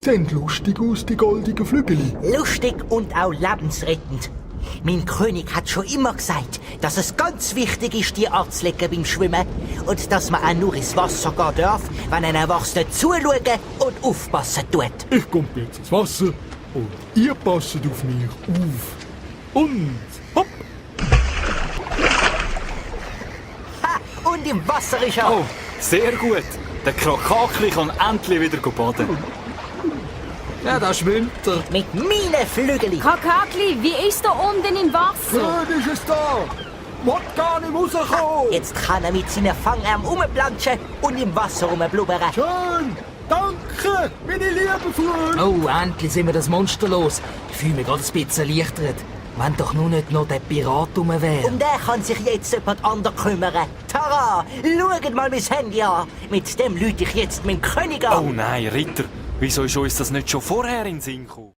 Sehen lustig aus, die goldigen Flügel. Lustig und auch lebensrettend. Mein König hat schon immer gesagt, dass es ganz wichtig ist, die anzulegen beim Schwimmen und dass man auch nur ins Wasser gehen darf, wenn ein Erwachsener zuschauen und aufpassen tut. Ich komme jetzt ins Wasser und ihr passt auf mich auf. Und hopp! Ha! Und im Wasser ist er. Oh, sehr gut. Der Krakakli kann endlich wieder baden. Ja, da schwimmt er. Mit meinen Flügeln. Kakakli, wie ist da unten im Wasser? Schön ist es da! Wollt gar nicht rauskommen! Jetzt kann er mit seinen Fangarmen rumplanschen und im Wasser rumblubbern. Schön! Danke, meine lieben Freunde! Oh, endlich sind wir das Monster los. Ich fühle mich gerade ein bisschen erleichtert. Wenn doch nur nicht noch der Pirat rum wäre. Um den kann sich jetzt jemand anderes kümmern. Tara, schaut mal mein Handy an. Mit dem lüte ich jetzt meinen König an. Oh nein, Ritter. Wieso ist uns das nicht schon vorher in den Sinn gekommen?